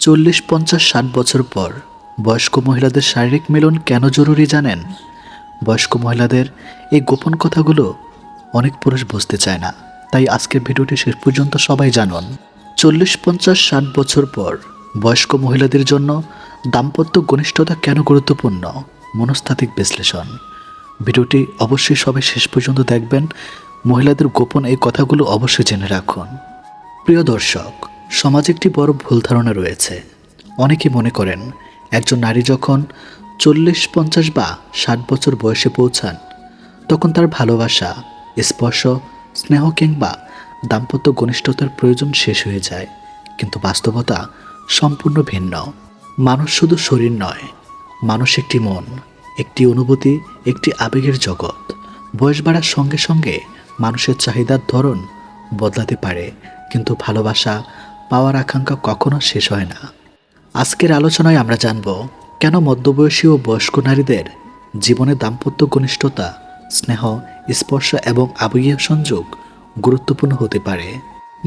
40, 50, 60 বছর পর বয়স্ক মহিলাদের শারীরিক মিলন কেন জরুরি জানেন? বয়স্ক মহিলাদের এই গোপন কথাগুলো অনেক পুরুষ বুঝতে চায় না, তাই আজকের ভিডিওটি শেষ পর্যন্ত সবাই জানুন। 40, 50, 60 বছর পর বয়স্ক মহিলাদের জন্য দাম্পত্য ঘনিষ্ঠতা কেন গুরুত্বপূর্ণ, মনস্তাত্ত্বিক বিশ্লেষণ। ভিডিওটি অবশ্যই সবাই শেষ পর্যন্ত দেখবেন। মহিলাদের গোপন এই কথাগুলো অবশ্যই জেনে রাখুন। প্রিয় দর্শক, সমাজে একটি বড় ভুল ধারণা রয়েছে। অনেকে মনে করেন একজন নারী যখন 40, 50 বা 60 বছর বয়সে পৌঁছান তখন তার ভালোবাসা, স্পর্শ, স্নেহ কিংবা দাম্পত্য ঘনিষ্ঠতার প্রয়োজন শেষ হয়ে যায়। কিন্তু বাস্তবতা সম্পূর্ণ ভিন্ন। মানুষ শুধু শরীর নয়, মানুষ একটি মন, একটি অনুভূতি, একটি আবেগের জগৎ। বয়স বাড়ার সঙ্গে সঙ্গে মানুষের চাহিদার ধরন বদলাতে পারে, কিন্তু ভালোবাসা পাওয়ার আকাঙ্ক্ষা কখনো শেষ হয় না। আজকের আলোচনায় আমরা জানব কেন মধ্যবয়সী ও বয়স্ক নারীদের জীবনে দাম্পত্য ঘনিষ্ঠতা, স্নেহ, স্পর্শ এবং আবেগীয় সংযোগ গুরুত্বপূর্ণ হতে পারে।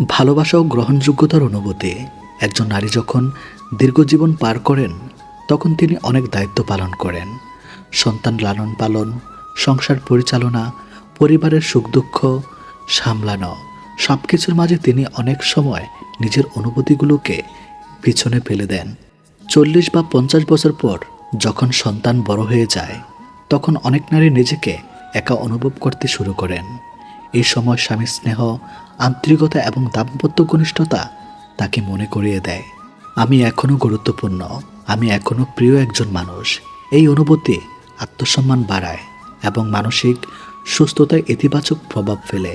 ভালোবাসা ও গ্রহণযোগ্যতার অনুভূতি। একজন নারী যখন দীর্ঘজীবন পার করেন তখন তিনি অনেক দায়িত্ব পালন করেন। সন্তান লালন পালন, সংসার পরিচালনা, পরিবারের সুখ দুঃখ সামলানো, সব কিছুর মাঝে তিনি অনেক সময় নিজের অনুভূতিগুলোকে পিছনে ফেলে দেন। 40 বা 50 বছর পর যখন সন্তান বড় হয়ে যায় তখন অনেক নারী নিজেকে একা অনুভব করতে শুরু করেন। এই সময় স্বামীর স্নেহ, আন্তরিকতা এবং দাম্পত্য ঘনিষ্ঠতা তাকে মনে করিয়ে দেয়, আমি এখনও গুরুত্বপূর্ণ, আমি এখনও প্রিয় একজন মানুষ। এই অনুভূতি আত্মসম্মান বাড়ায় এবং মানসিক সুস্থতায় ইতিবাচক প্রভাব ফেলে।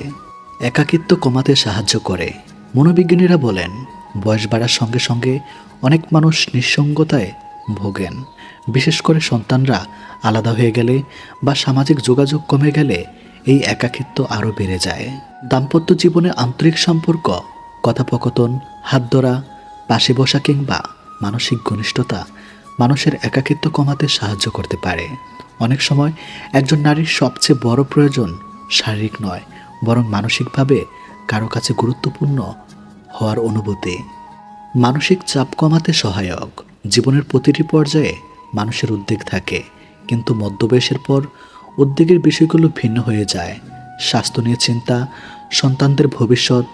একাকিত্ব কমাতে সাহায্য করে। মনোবিজ্ঞানীরা বলেন বয়স বাড়ার সঙ্গে সঙ্গে অনেক মানুষ নিঃসঙ্গতায় ভোগেন। বিশেষ করে সন্তানরা আলাদা হয়ে গেলে বা সামাজিক যোগাযোগ কমে গেলে এই একাকিত্ব আরও বেড়ে যায়। দাম্পত্য জীবনে আন্তরিক সম্পর্ক, কথোপকথন, হাত ধরা, পাশে বসা কিংবা মানসিক ঘনিষ্ঠতা মানুষের একাকিত্ব কমাতে সাহায্য করতে পারে। অনেক সময় একজন নারীর সবচেয়ে বড় প্রয়োজন শারীরিক নয়, বরং মানসিকভাবে কারো কাছে গুরুত্বপূর্ণ হওয়ার অনুভূতি। মানসিক চাপ কমাতে সহায়ক। জীবনের প্রতিটি পর্যায়ে মানুষের উদ্বেগ থাকে, কিন্তু মধ্যবয়সের পর উদ্বেগের বিষয়গুলো ভিন্ন হয়ে যায়। স্বাস্থ্য নিয়ে চিন্তা, সন্তানদের ভবিষ্যৎ,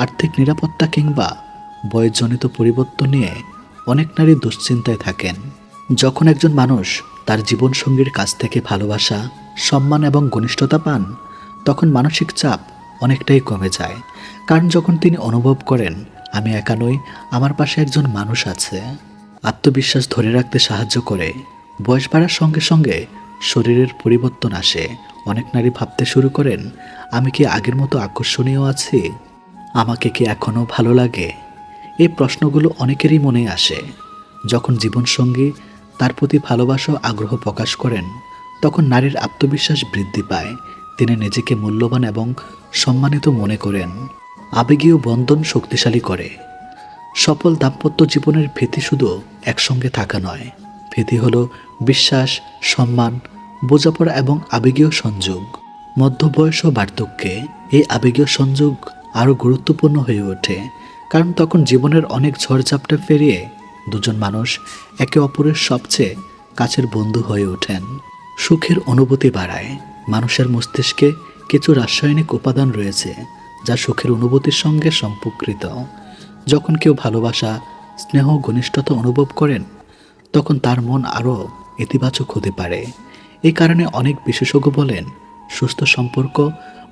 আর্থিক নিরাপত্তা কিংবা বয়সজনিত পরিবর্তন নিয়ে অনেক নারী দুশ্চিন্তায় থাকেন। যখন একজন মানুষ তার জীবনসঙ্গীর কাছ থেকে ভালোবাসা, সম্মান এবং ঘনিষ্ঠতা পান তখন মানসিক চাপ অনেকটাই কমে যায়। কারণ যখন তিনি অনুভব করেন আমি একা নই, আমার পাশে একজন মানুষ আছে। আত্মবিশ্বাস ধরে রাখতে সাহায্য করে। বয়স বাড়ার সঙ্গে সঙ্গে শরীরের পরিবর্তন আসে। অনেক নারী ভাবতে শুরু করেন আমি কি আগের মতো আকর্ষণীয় আছি, আমাকে কি এখনও ভালো লাগে। এই প্রশ্নগুলো অনেকেরই মনে আসে। যখন জীবনসঙ্গী তার প্রতি ভালোবাসা ও আগ্রহ প্রকাশ করেন তখন নারীর আত্মবিশ্বাস বৃদ্ধি পায়। তিনি নিজেকে মূল্যবান এবং সম্মানিত মনে করেন। আবেগীয় বন্ধন শক্তিশালী করে। সফল দাম্পত্য জীবনের ভিত্তি শুধু একসঙ্গে থাকা নয়, ভিত্তি হলো বিশ্বাস, সম্মান, বোঝাপড়া এবং আবেগীয় সংযোগ। মধ্যবয়স ও বার্ধক্যে এই আবেগীয় সংযোগ আরও গুরুত্বপূর্ণ হয়ে ওঠে, কারণ তখন জীবনের অনেক ঝড়ঝাপটা পেরিয়ে দুজন মানুষ একে অপরের সবচেয়ে কাছের বন্ধু হয়ে ওঠেন। সুখের অনুভূতি বাড়ায়। মানুষের মস্তিষ্কে কিছু রাসায়নিক উপাদান রয়েছে যা সুখের অনুভূতির সঙ্গে সম্পর্কিত। যখন কেউ ভালোবাসা, স্নেহ, ঘনিষ্ঠতা অনুভব করেন তখন তার মন আরও ইতিবাচক হতে পারে। এই কারণে অনেক বিশেষজ্ঞ বলেন সুস্থ সম্পর্ক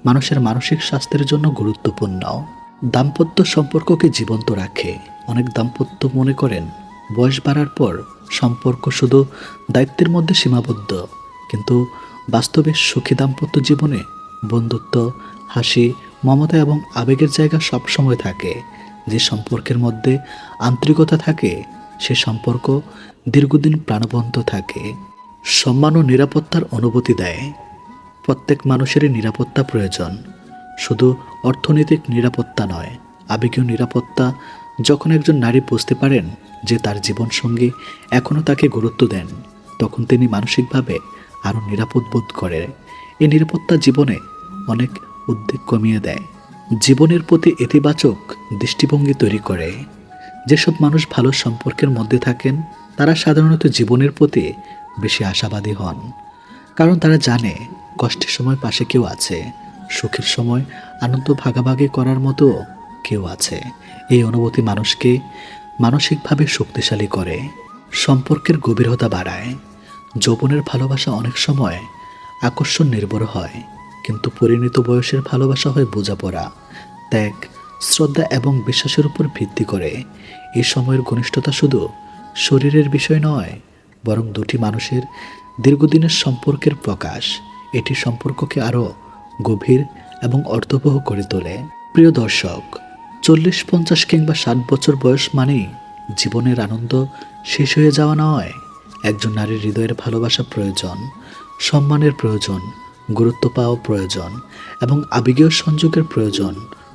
মানুষের মানসিক স্বাস্থ্যের জন্য গুরুত্বপূর্ণ। দাম্পত্য সম্পর্ককে জীবন্ত রাখে। অনেক দাম্পত্য মনে করেন বয়স বাড়ার পর সম্পর্ক শুধু দায়িত্বের মধ্যে সীমাবদ্ধ, কিন্তু বাস্তবে সুখী দাম্পত্য জীবনে বন্ধুত্ব, হাসি, মমতা এবং আবেগের জায়গা সবসময় থাকে। যে সম্পর্কের মধ্যে আন্তরিকতা থাকে সে সম্পর্ক দীর্ঘদিন প্রাণবন্ত থাকে। সম্মান ও নিরাপত্তার অনুভূতি দেয়। প্রত্যেক মানুষেরই নিরাপত্তা প্রয়োজন, শুধু অর্থনৈতিক নিরাপত্তা নয়, আবেগীয় নিরাপত্তা। যখন একজন নারী বুঝতে পারেন যে তার জীবনসঙ্গী এখনও তাকে গুরুত্ব দেন তখন তিনি মানসিকভাবে আরও নিরাপদ বোধ করে। এই নিরাপত্তা জীবনে অনেক উদ্বেগ কমিয়ে দেয়, জীবনের প্রতি ইতিবাচক দৃষ্টিভঙ্গি তৈরি করে। যেসব মানুষ ভালো সম্পর্কের মধ্যে থাকেন তারা সাধারণত জীবনের প্রতি বেশি আশাবাদী হন, কারণ তারা জানে কষ্টের সময় পাশে কেউ আছে, সুখের সময় আনন্দ ভাগাভাগি করার মতো কেউ আছে। এই অনুভূতি মানুষকে মানসিকভাবে শক্তিশালী করে, সম্পর্কের গভীরতা বাড়ায়। যৌবনের ভালোবাসা অনেক সময় আকর্ষণ নির্ভর হয়, কিন্তু পরিণত বয়সের ভালোবাসা হয় বোঝাপড়া, ত্যাগ, শ্রদ্ধা এবং বিশ্বাসের উপর ভিত্তি করে। এই সময়ের ঘনিষ্ঠতা শুধু শরীরের বিষয় নয়, বরং দুটি মানুষের দীর্ঘদিনের সম্পর্কের প্রকাশ। এটি সম্পর্ককে আরও গভীর এবং অর্থবহ করে তোলে। প্রিয় দর্শক, 40, 50 কিংবা 60 বছর বয়স মানেই জীবনের আনন্দ শেষ হয়ে যাওয়া নয়। একজন নারীর হৃদয়ের ভালোবাসা প্রয়োজন, সম্মানের প্রয়োজন, গুরুত্ব পাওয়া প্রয়োজন এবং আবেগীয় সংযোগের প্রয়োজন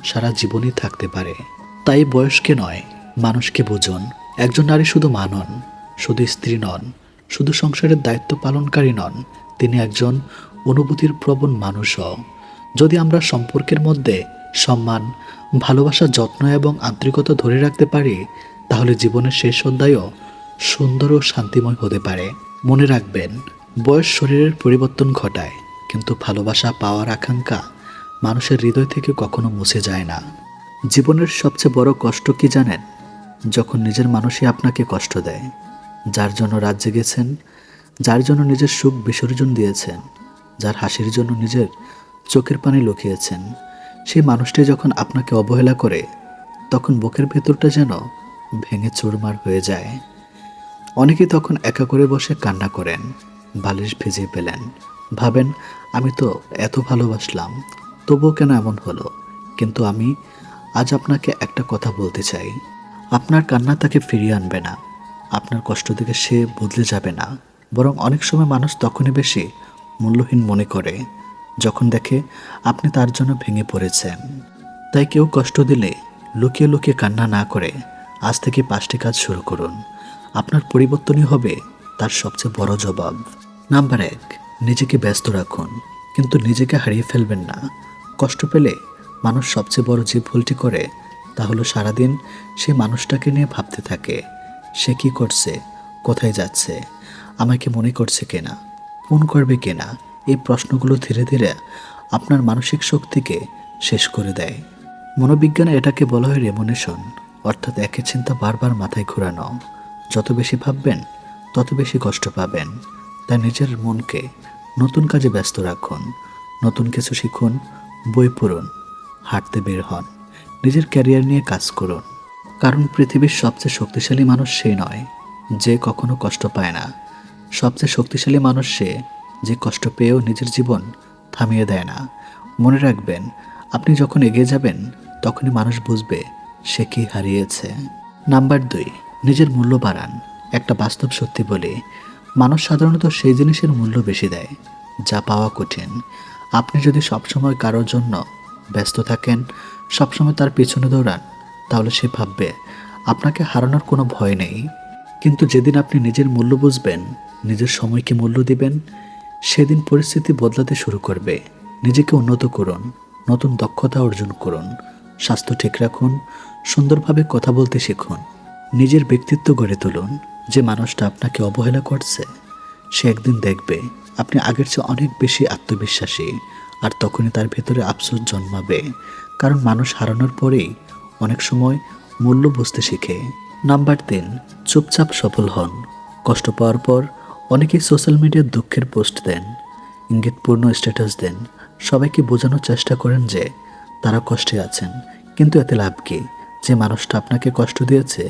সারা জীবনই থাকতে পারে। তাই বয়সকে নয়, মানুষকে বুঝুন। একজন নারী শুধু মা নন, শুধু স্ত্রী নন, শুধু সংসারের দায়িত্ব পালনকারী নন, তিনি একজন অনুভূতির প্রবণ মানুষও। যদি আমরা সম্পর্কের মধ্যে সম্মান, ভালোবাসা, যত্ন এবং আন্তরিকতা ধরে রাখতে পারি, তাহলে জীবনের শেষ অধ্যায়ও সুন্দর ও শান্তিময় হতে পারে। মনে রাখবেন, বয়স শরীরের পরিবর্তন ঘটায়, কিন্তু ভালোবাসা পাওয়ার আকাঙ্ক্ষা মানুষের হৃদয় থেকে কখনো মুছে যায় না। জীবনের সবচেয়ে বড় কষ্ট কি জানেন? যখন নিজের মানুষই আপনাকে কষ্ট দেয়। যার জন্য রাত জেগেছেন, যার জন্য নিজের সুখ বিসর্জন দিয়েছেন, যার হাসির জন্য নিজের চোখের পানি লুকিয়েছেন, সেই মানুষটি যখন আপনাকে অবহেলা করে, তখন বুকের ভেতরটা যেন ভেঙে চুরমার হয়ে যায়। অনেকেই তখন একা করে বসে কান্না করেন, বালিশ ভিজিয়ে পেলেন, ভাবেন আমি তো এত ভালোবাসলাম, তবুও কেন এমন হলো। কিন্তু আমি আজ আপনাকে একটা কথা বলতে চাই, আপনার কান্না তাকে ফিরিয়ে আনবে না, আপনার কষ্ট দেখে সে বদলে যাবে না। বরং অনেক সময় মানুষ তখনই বেশি মূল্যহীন মনে করে যখন দেখে আপনি তার জন্য ভেঙে পড়েছেন। তাই কেউ কষ্ট দিলে লুকিয়ে লুকিয়ে কান্না না করে আজ থেকে 5টি কাজ শুরু করুন। আপনার পরিবর্তনই হবে তার সবচেয়ে বড় জবাব। নাম্বার 1, নিজেকে ব্যস্ত রাখুন, কিন্তু নিজেকে হারিয়ে ফেলবেন না। কষ্ট পেলে মানুষ সবচেয়ে বড় যে ভুলটি করে তা হলো সারাদিন সে মানুষটাকে নিয়ে ভাবতে থাকে। সে কি করছে, কোথায় যাচ্ছে, আমাকে মনে করছে কিনা, ফোন করবে কিনা। এই প্রশ্নগুলো ধীরে ধীরে আপনার মানসিক শক্তিকে শেষ করে দেয়। মনোবিজ্ঞানে এটাকে বলা হয় রেমোনেশন, অর্থাৎ একই চিন্তা বারবার মাথায় ঘোরানো। যত বেশি ভাববেন তত বেশি কষ্ট পাবেন। তাই নিজের মনকে নতুন কাজে ব্যস্ত রাখুন, নতুন কিছু শিখুন, বই পড়ুন, হাঁটতে বের হন, নিজের ক্যারিয়ার নিয়ে কাজ করুন। কারণ পৃথিবীর সবচেয়ে শক্তিশালী মানুষ সে নয় যে কখনো কষ্ট পায় না, সবচেয়ে শক্তিশালী মানুষ সে যে কষ্ট পেয়েও নিজের জীবন থামিয়ে দেয় না। মনে রাখবেন, আপনি যখন এগিয়ে যাবেন তখনই মানুষ বুঝবে সে কি হারিয়েছে। নাম্বার 2, নিজের মূল্য বাড়ান। একটা বাস্তব সত্যি বলি, মানুষ সাধারণত সেই জিনিসের মূল্য বেশি দেয় যা পাওয়া কঠিন। আপনি যদি সবসময় কারোর জন্য ব্যস্ত থাকেন, সবসময় তার পিছনে দৌড়ান, তাহলে সে ভাববে আপনাকে হারানোর কোনো ভয় নেই। কিন্তু যেদিন আপনি নিজের মূল্য বুঝবেন, নিজের সময়কে মূল্য দিবেন, সেদিন পরিস্থিতি বদলাতে শুরু করবে। নিজেকে উন্নত করুন, নতুন দক্ষতা অর্জন করুন, স্বাস্থ্য ঠিক রাখুন, সুন্দরভাবে কথা বলতে শিখুন, নিজের ব্যক্তিত্ব গড়ে তুলুন। যে মানুষটা আপনাকে অবহেলা করছে সে একদিন দেখবে আপনি আগের চেয়ে অনেক বেশি আত্মবিশ্বাসী, আর তখনই তার ভেতরে আফসোস জন্মাবে। কারণ মানুষ হারানোর পরেই অনেক সময় মূল্য বুঝতে শিখে। নাম্বার 3, চুপচাপ সফল হন। কষ্ট পাওয়ার পর অনেকেই সোশ্যাল মিডিয়ায় দুঃখের পোস্ট দেন, ইঙ্গিতপূর্ণ স্ট্যাটাস দেন, সবাইকে বোঝানোর চেষ্টা করেন যে তারা কষ্টে আছেন। কিন্তু এতে লাভ কি? যে মানুষটা আপনাকে কষ্ট দিয়েছে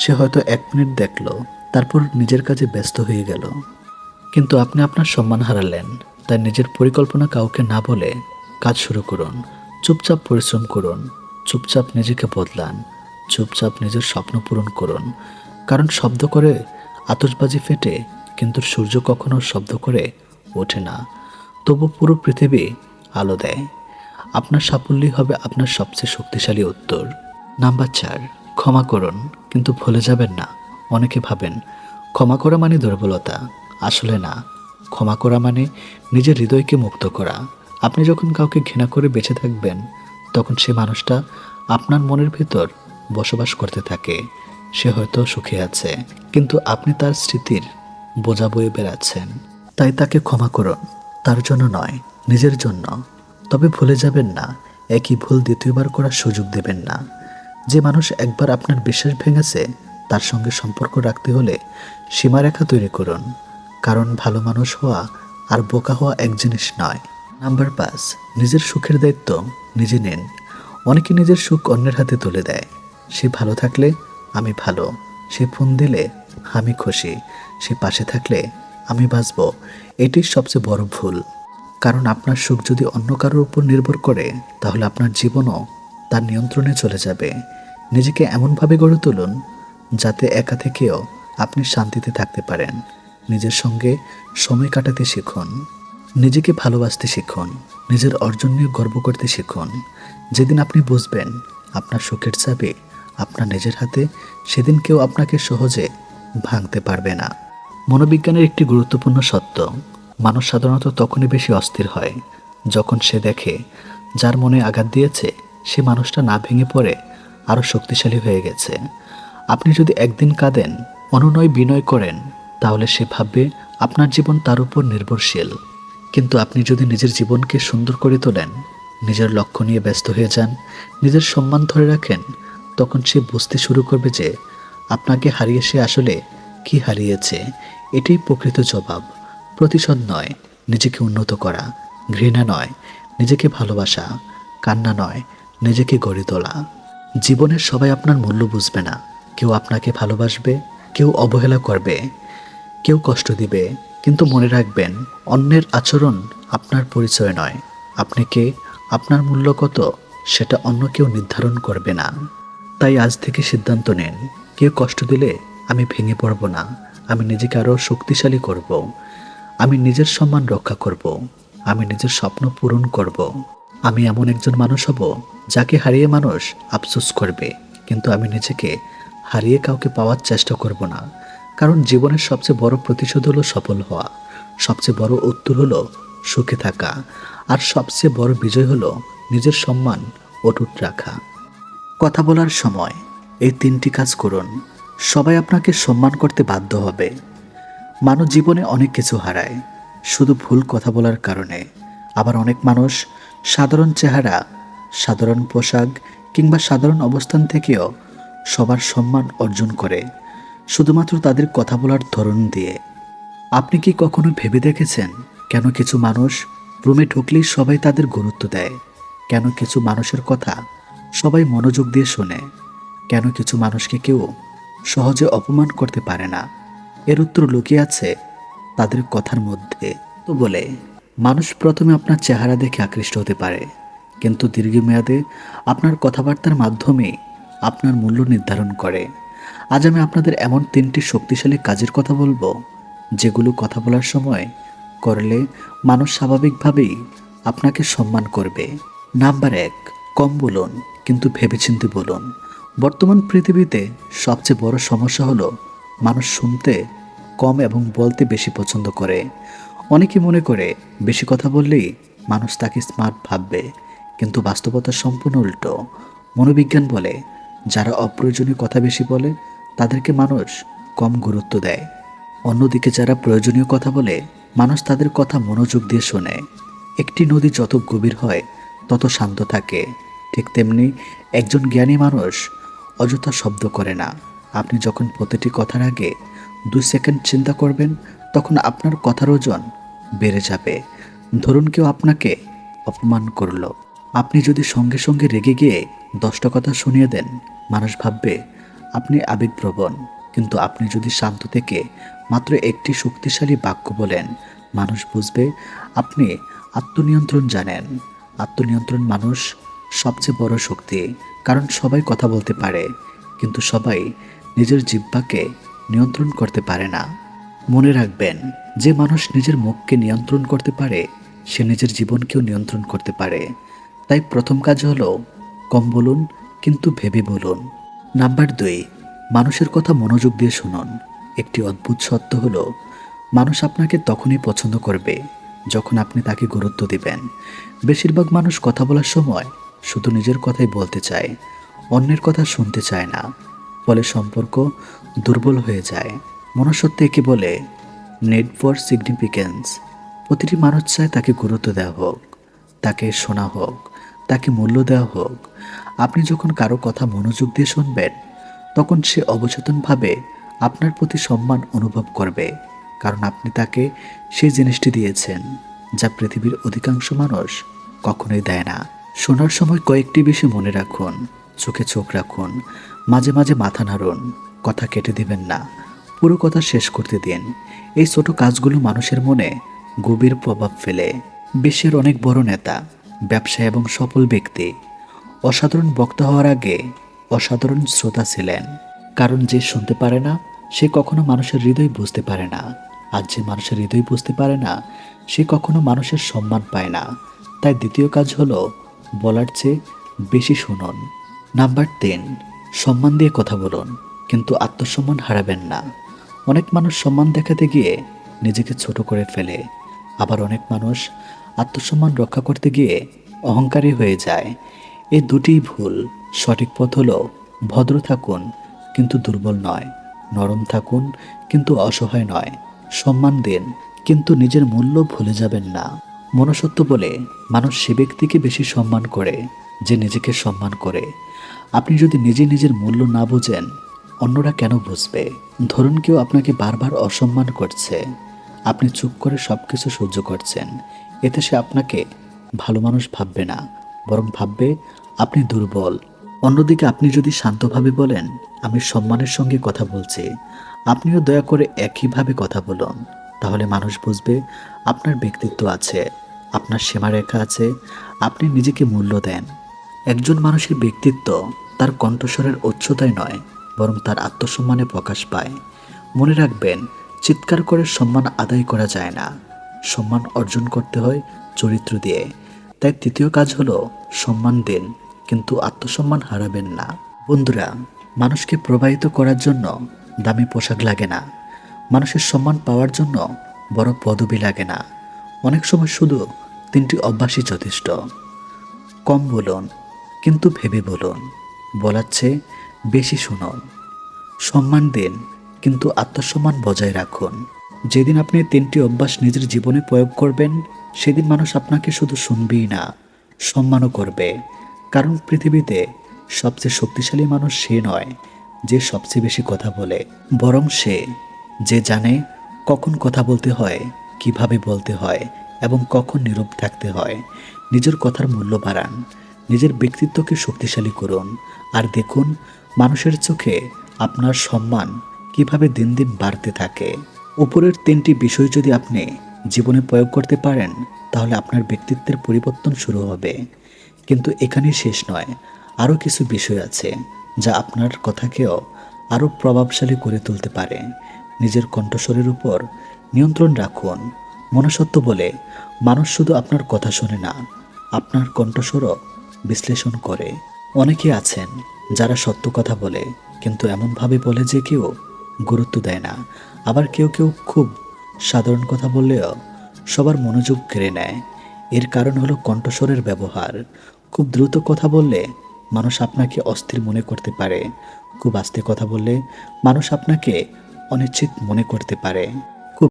সে হয়তো 1 মিনিট দেখলো, তারপর নিজের কাজে ব্যস্ত হয়ে গেল। কিন্তু আপনি আপনার সম্মান হারালেন। তাই নিজের পরিকল্পনা কাউকে না বলে কাজ শুরু করুন, চুপচাপ পরিশ্রম করুন, চুপচাপ নিজেকে বদলান, চুপচাপ নিজের স্বপ্ন পূরণ করুন। কারণ শব্দ করে আতশবাজি ফেটে, কিন্তু সূর্য কখনো শব্দ করে ওঠে না, তবু পুরো পৃথিবী আলো দেয়। আপনার সাফল্যই হবে আপনার সবচেয়ে শক্তিশালী উত্তর। নাম্বার 4, ক্ষমা করুন, কিন্তু ভুলে যাবেন না। অনেকে ভাবেন ক্ষমা করা মানে দুর্বলতা, আসলে না। ক্ষমা করা মানে নিজের হৃদয়কে মুক্ত করা। আপনি যখন কাউকে ঘৃণা করে বেঁচে থাকবেন, তখন সে মানুষটা আপনার মনের ভেতর বসবাস করতে থাকে। সে হয়তো সুখে আছে, কিন্তু আপনি তার স্মৃতির বোঝা বয়ে বেড়াচ্ছেন। তাই তাকে ক্ষমা করুন, তার জন্য নয়, নিজের জন্য। তবে ভুলে যাবেন না, একই ভুল দ্বিতীয়বার করার সুযোগ দেবেন না। যে মানুষ একবার আপনার বিশ্বাস ভেঙেছে, তার সঙ্গে সম্পর্ক রাখতে হলে সীমারেখা তৈরি করুন। কারণ ভালো মানুষ হওয়া আর বোকা হওয়া এক জিনিস নয়। নাম্বার 5, নিজের সুখের দায়িত্ব নিজে নিন। অনেকে নিজের সুখ অন্যের হাতে তুলে দেয়। সে ভালো থাকলে আমি ভালো, সে ফোন দিলে আমি খুশি, সে পাশে থাকলে আমি বাঁচব। এটি সবচেয়ে বড় ভুল। কারণ আপনার সুখ যদি অন্য কারোর উপর নির্ভর করে, তাহলে আপনার জীবনও তার নিয়ন্ত্রণে চলে যাবে। নিজেকে এমনভাবে গড়ে তুলুন যাতে একা থেকেও আপনি শান্তিতে থাকতে পারেন। নিজের সঙ্গে সময় কাটাতে শিখুন, নিজেকে ভালোবাসতে শিখুন, নিজের অর্জন নিয়ে গর্ব করতে শিখুন। যেদিন আপনি বুঝবেন আপনার সুখের চাবি আপনার নিজের হাতে, সেদিন কেউ আপনাকে সহজে ভাঙতে পারবে না। মনোবিজ্ঞানের একটি গুরুত্বপূর্ণ সত্য, মানুষ সাধারণত তখনই বেশি অস্থির হয় যখন সে দেখে যার মনে আঘাত দিয়েছে সে মানুষটা না ভেঙে পড়ে আরও শক্তিশালী হয়ে গেছে। আপনি যদি একদিন কাঁদেন, অনুনয় বিনয় করেন, তাহলে সে ভাববে আপনার জীবন তার উপর নির্ভরশীল। কিন্তু আপনি যদি নিজের জীবনকে সুন্দর করে তোলেন, নিজের লক্ষ্য নিয়ে ব্যস্ত হয়ে যান, নিজের সম্মান ধরে রাখেন, তখন সে বুঝতে শুরু করবে যে আপনাকে হারিয়ে সে আসলে কি হারিয়েছে। এটাই প্রকৃত জবাব। প্রতিশোধ নয়, নিজেকে উন্নত করা; ঘৃণা নয়, নিজেকে ভালোবাসা; কান্না নয়, নিজেকে গড়ে তোলা। জীবনের সবাই আপনার মূল্য বুঝবে না। কেউ আপনাকে ভালোবাসবে, কেউ অবহেলা করবে, কেউ কষ্ট দিবে। কিন্তু মনে রাখবেন, অন্যের আচরণ আপনার পরিচয় নয়। আপনি কে, আপনার মূল্য কত, সেটা অন্য কেউ নির্ধারণ করবে না। তাই আজ থেকে সিদ্ধান্ত নিন, কেউ কষ্ট দিলে আমি ভেঙে পড়ব না। আমি নিজেকে আরও শক্তিশালী করব। আমি নিজের সম্মান রক্ষা করব। আমি নিজের স্বপ্ন পূরণ করব। আমি এমন একজন মানুষ হব যাকে হারিয়ে মানুষ আফসোস করবে, কিন্তু আমি নিজেকে হারিয়ে কাউকে পাওয়ার চেষ্টা করব না। কারণ জীবনের সবচেয়ে বড় প্রতিশোধ হলো সফল হওয়া, সবচেয়ে বড় উত্তর হলো সুখে থাকা, আর সবচেয়ে বড় বিজয় হলো নিজের সম্মান অটুট রাখা। কথা বলার সময় এই 3টি কাজ করুন, সবাই আপনাকে সম্মান করতে বাধ্য হবে। মানুষ জীবনে অনেক কিছু হারায় শুধু ভুল কথা বলার কারণে। আবার অনেক মানুষ সাধারণ চেহারা, সাধারণ পোশাক কিংবা সাধারণ অবস্থান থেকেও সবার সম্মান অর্জন করে, শুধুমাত্র তাদের কথা বলার ধরন দিয়ে। আপনি কি কখনো ভেবে দেখেছেন কেন কিছু মানুষ রুমে ঢুকলেই সবাই তাদের গুরুত্ব দেয়? কেন কিছু মানুষের কথা সবাই মনোযোগ দিয়ে শোনে? কেন কিছু মানুষকে কেউ সহজে অপমান করতে পারে না? এর উত্তর লুকিয়ে আছে তাদের কথার মধ্যে। তো বলে মানুষ প্রথমে আপনার চেহারা দেখে আকৃষ্ট হতে পারে, কিন্তু দীর্ঘমেয়াদে আপনার কথাবার্তার মাধ্যমে আপনার মূল্য নির্ধারণ করে। আজ আমি আপনাদের এমন 3টি শক্তিশালী কাজের কথা বলবো, যেগুলো কথা বলার সময় করলে মানুষ স্বাভাবিকভাবেই আপনাকে সম্মান করবে। নাম্বার 1, কম বলুন, কিন্তু ভেবেচিন্তে বলুন। বর্তমান পৃথিবীতে সবচেয়ে বড় সমস্যা হলো মানুষ শুনতে কম এবং বলতে বেশি পছন্দ করে। অনেকে মনে করে বেশি কথা বললেই মানুষ তাকে স্মার্ট ভাববে, কিন্তু বাস্তবতা সম্পূর্ণ উল্টো। মনোবিজ্ঞান বলে, যারা অপ্রয়োজনীয় কথা বেশি বলে তাদেরকে মানুষ কম গুরুত্ব দেয়। অন্যদিকে যারা প্রয়োজনীয় কথা বলে, মানুষ তাদের কথা মনোযোগ দিয়ে শোনে। একটি নদী যত গভীর হয় তত শান্ত থাকে। ঠিক তেমনি একজন জ্ঞানী মানুষ অযথা শব্দ করে না। আপনি যখন প্রতিটি কথার আগে 2 সেকেন্ড চিন্তা করবেন, তখন আপনার কথার ওজন বেড়ে যাবে। ধরুন কেউ আপনাকে অপমান করলো, আপনি যদি সঙ্গে সঙ্গে রেগে গিয়ে 10টা কথা শুনিয়ে দেন, মানুষ ভাববে আপনি আবেগপ্রবণ। কিন্তু আপনি যদি শান্ত থেকে মাত্র একটি শক্তিশালী বাক্য বলেন, মানুষ বুঝবে আপনি আত্মনিয়ন্ত্রণ জানেন। আত্মনিয়ন্ত্রণ মানুষ সবচেয়ে বড় শক্তি। কারণ সবাই কথা বলতে পারে, কিন্তু সবাই নিজের জিহ্বাকে নিয়ন্ত্রণ করতে পারে না। মনে রাখবেন, যে মানুষ নিজের মুখকে নিয়ন্ত্রণ করতে পারে সে নিজের জীবনকেও নিয়ন্ত্রণ করতে পারে। তাই প্রথম কাজ হলো কম বলুন, কিন্তু ভেবে বলুন। নাম্বার 2, মানুষের কথা মনোযোগ দিয়ে শুনুন। একটি অদ্ভুত সত্য হলো, মানুষ আপনাকে তখনই পছন্দ করবে যখন আপনি তাকে গুরুত্ব দিবেন। বেশিরভাগ মানুষ কথা বলার সময় শুধু নিজের কথাই বলতে চায়, অন্যের কথা শুনতে চায় না। ফলে সম্পর্ক দুর্বল হয়ে যায়। মনুষ্যত্ব একে বলে নেড ফর সিগনিফিকেন্স। প্রতিটি মানুষ চায় তাকে গুরুত্ব দেওয়া হোক, তাকে শোনা হোক, তাকে মূল্য দেওয়া হোক। আপনি যখন কারো কথা মনোযোগ দিয়ে শুনবেন, তখন সে অবচেতনভাবে আপনার প্রতি সম্মান অনুভব করবে, কারণ আপনি তাকে সেই জিনিসটি দিয়েছেন যা পৃথিবীর অধিকাংশ মানুষ কখনোই দেয় না। শোনার সময় কয়েকটি বিষয় মনে রাখুন, চোখে চোখ রাখুন, মাঝে মাঝে মাথা নাড়ুন, কথা কেটে দিবেন না, পুরো কথা শেষ করতে দিন। এই ছোট কাজগুলো মানুষের মনে গভীর প্রভাব ফেলে। বিশ্বের অনেক বড় নেতা, ব্যবসায়ী এবং সফল ব্যক্তি অসাধারণ বক্তা হওয়ার আগে অসাধারণ শ্রোতা ছিলেন। কারণ যে শুনতে পারে না সে কখনো মানুষের হৃদয় বুঝতে পারে না, আর যে মানুষের হৃদয় বুঝতে পারে না সে কখনো মানুষের সম্মান পায় না। তাই দ্বিতীয় কাজ হলো বলার চেয়ে বেশি শুনুন। নাম্বার 3, সম্মান দিয়ে কথা বলুন, কিন্তু আত্মসম্মান হারাবেন না। অনেক মানুষ সম্মান দেখাতে গিয়ে নিজেকে ছোট করে ফেলে, আবার অনেক মানুষ আত্মসম্মান রক্ষা করতে গিয়ে অহংকারী হয়ে যায়। এই দুটিই ভুল। সঠিক পথ হলো ভদ্র থাকুন কিন্তু দুর্বল নয়, নরম থাকুন কিন্তু অসহায় নয়, সম্মান দিন কিন্তু নিজের মূল্য ভুলে যাবেন না। মনুষ্যত্ব বলে মানুষ সে ব্যক্তিকে বেশি সম্মান করে যে নিজেকে সম্মান করে। আপনি যদি নিজে নিজের মূল্য না বোঝেন, অন্যরা কেন বুঝবে? ধরুন কেউ আপনাকে বারবার অসম্মান করছে, আপনি চুপ করে সব কিছু সহ্য করছেন। এতে সে আপনাকে ভালো মানুষ ভাববে না, বরং ভাববে আপনি দুর্বল। অন্যদিকে আপনি যদি শান্তভাবে বলেন, আমি সম্মানের সঙ্গে কথা বলছি, আপনিও দয়া করে একইভাবে কথা বলুন, তাহলে মানুষ বুঝবে আপনার ব্যক্তিত্ব আছে, আপনার সীমারেখা আছে, আপনি নিজেকে মূল্য দেন। একজন মানুষের ব্যক্তিত্ব তার কণ্ঠস্বরের উচ্চতায় নয়, বরং তার আত্মসম্মানে প্রকাশ পায়। মনে রাখবেন, চিৎকার করে সম্মান আদায় করা যায় না, সম্মান অর্জন করতে হয় চরিত্র দিয়ে। তাই তৃতীয় কাজ হলো সম্মান দিন কিন্তু আত্মসম্মান হারাবেন না। বন্ধুরা, মানুষকে প্রবাহিত করার জন্য দামি পোশাক লাগে না, মানুষের সম্মান পাওয়ার জন্য বড় পদবি লাগে না। অনেক সময় শুধু 3টি অভ্যাসই যথেষ্ট। কম বলুন কিন্তু ভেবে বলুন, বলার চেয়ে বেশি শুনুন, সম্মান দিন কিন্তু আত্মসম্মান বজায় রাখুন। যেদিন আপনি 3টি অভ্যাস নিজের জীবনে প্রয়োগ করবেন, সেদিন মানুষ আপনাকে শুধু শুনবেই না, সম্মানও করবে। কারণ পৃথিবীতে সবচেয়ে শক্তিশালী মানুষ সে নয় যে সবচেয়ে বেশি কথা বলে, বরং সে যে জানে কখন কথা বলতে হয়, কিভাবে বলতে হয় এবং কখন নীরব থাকতে হয়। নিজের কথার মূল্য বাড়ান, নিজের ব্যক্তিত্বকে শক্তিশালী করুন, আর দেখুন মানুষের চোখে আপনার সম্মান কিভাবে দিন দিন বাড়তে থাকে। উপরের 3টি বিষয় যদি আপনি জীবনে প্রয়োগ করতে পারেন, তাহলে আপনার ব্যক্তিত্বের পরিবর্তন শুরু হবে। কিন্তু এখানেই শেষ নয়, আরও কিছু বিষয় আছে যা আপনার কথাকেও আরও প্রভাবশালী করে তুলতে পারে। নিজের কণ্ঠস্বরের উপর নিয়ন্ত্রণ রাখুন। মনুষ্যত্ব বলে মানুষ শুধু আপনার কথা শোনে না, আপনার কণ্ঠস্বরও বিশ্লেষণ করে। অনেকে আছেন যারা সত্য কথা বলে, কিন্তু এমনভাবে বলে যে কেউ গুরুত্ব দেয় না। আবার কেউ কেউ খুব সাধারণ কথা বললেও সবার মনোযোগ কেড়ে নেয়। এর কারণ হলো কণ্ঠস্বরের ব্যবহার। খুব দ্রুত কথা বললে মানুষ আপনাকে অস্থির মনে করতে পারে, খুব আস্তে কথা বললে মানুষ আপনাকে অনিশ্চিত মনে করতে পারে।